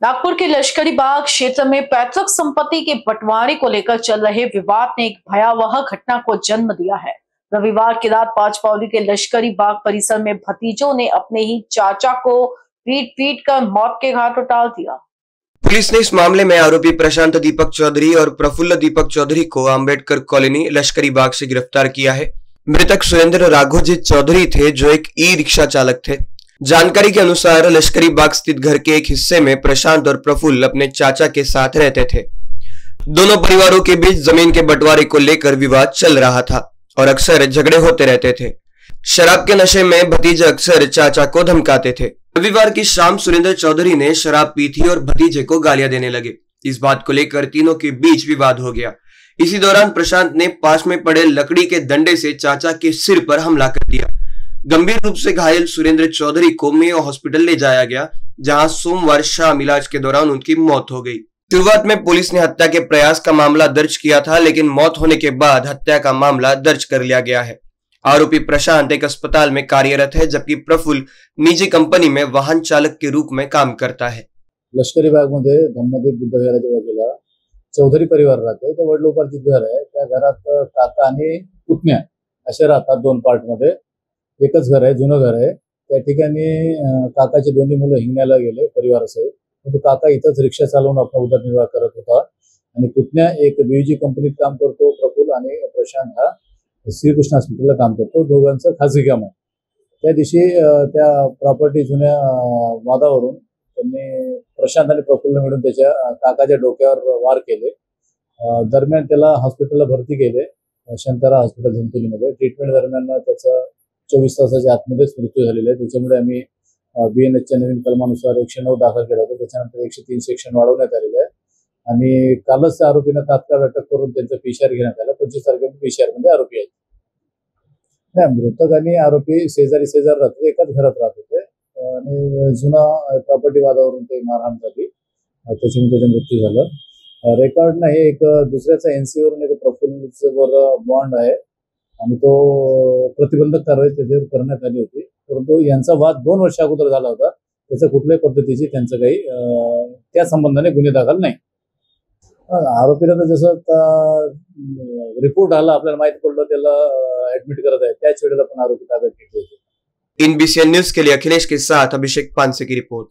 नागपुर के लश्करी बाग क्षेत्र में पैतृक संपत्ति के बंटवारे को लेकर चल रहे विवाद ने एक भयावह घटना को जन्म दिया है। रविवार की रात पांचपावली के लश्करी बाग परिसर में भतीजों ने अपने ही चाचा को पीट पीट कर मौत के घाट उतार दिया। पुलिस ने इस मामले में आरोपी प्रशांत दीपक चौधरी और प्रफुल्ल दीपक चौधरी को अंबेडकर कॉलोनी लश्करी बाग से गिरफ्तार किया है। मृतक सुरेंद्र राघोजीत चौधरी थे, जो एक ई रिक्शा चालक थे। जानकारी के अनुसार लश्करी बाग स्थित घर के एक हिस्से में प्रशांत और प्रफुल्ल अपने चाचा के साथ रहते थे। दोनों परिवारों के बीच जमीन के बंटवारे को लेकर विवाद चल रहा था और अक्सर झगड़े होते रहते थे। शराब के नशे में भतीजे अक्सर चाचा को धमकाते थे। रविवार की शाम सुरेंद्र चौधरी ने शराब पी थी और भतीजे को गालियां देने लगे। इस बात को लेकर तीनों के बीच विवाद हो गया। इसी दौरान प्रशांत ने पास में पड़े लकड़ी के डंडे से चाचा के सिर पर हमला कर दिया। गंभीर रूप से घायल सुरेंद्र चौधरी को मेयो हॉस्पिटल ले जाया गया, जहां सोमवार शाम इलाज के दौरान उनकी मौत हो गई। शुरुआत में पुलिस ने हत्या के प्रयास का मामला दर्ज किया था, लेकिन मौत होने के बाद हत्या का मामला दर्ज कर लिया गया है। आरोपी प्रशांत एक अस्पताल में कार्यरत है, जबकि प्रफुल्ल निजी कंपनी में वाहन चालक के रूप में काम करता है। लष्करी बाग मध्ये धम्मदीप बुद्धविहाराच्या बाजूला चौधरी परिवार राहते। ते वडिलोपार्जित घर आहे। त्या घरात काका आणि पुतण्या असे राहतात। दोन पार्ट मध्ये एकच घर आहे, जुनं घर आहे। त्या ठिकाणी काकाचे दोन्ही मुलं हिंगण्याला गेले परिवारासहित। तो काका इथंच रिक्षा चालवून आपला उदरनिर्वाह करत होता आणि पुतण्या एक बीयूजी कंपनीत काम करतो। प्रफुल्ल आणि प्रशांत हा श्रीकृष्ण हॉस्पिटलला काम करतो। दोघांचं खाजगी काम आहे। त्या दिवशी त्या प्रॉपर्टी जुन्या वादावरून त्यांनी प्रशांत आणि प्रफुल्ल मिळून त्याच्या काकाच्या डोक्यावर वार केले। दरम्यान त्याला हॉस्पिटलला भरती केले, शंकरा हॉस्पिटल धंतोलीमध्ये। ट्रीटमेंट दरम्यान त्याचा 24 तासाच्या आतमध्येच मृत्यू झालेला आहे। त्याच्यामुळे आम्ही बीएनएसच्या नवीन कलमानुसार 109 दाखल केला होता। त्याच्यानंतर 103 सेक्शन वाढवण्यात आलेलं आहे आणि कालच त्या आरोपींना तात्काळ अटक करून त्यांचा पीसीआर घेण्यात आला। 25 तारखेला पीसीआर मध्ये आरोपी आहेत। नाही, मृतक आणि आरोपी शेजारी राहत होते, एकाच घरात राहत होते आणि जुना प्रॉपर्टी वादावरून ते मारहाण झाली, त्याच्यामुळे त्याचा मृत्यू झाला। रेकॉर्ड नाही, एक दुसऱ्याचा एनसी वरून एक प्रफुल्लवर बॉन्ड आहे आणि तो प्रतिबंधक कारवाई त्याच्यावर करण्यात आली होती। परंतु यांचा वाद 2 वर्ष अगोदर झाला होता। त्याच्या कुठल्याही पद्धतीची त्यांचं काही त्या संबंधाने गुन्हे दाखल नाही। आरोपीला तर जसं रिपोर्ट आला, आपल्याला माहिती पडलं, त्याला ऍडमिट करत आहे, त्याच वेळेला पण आरोपी ताब्यात घेतले होते। इन बीसीएन न्यूज के लिए अखिलेश के साथ अभिषेक पानसे की रिपोर्ट।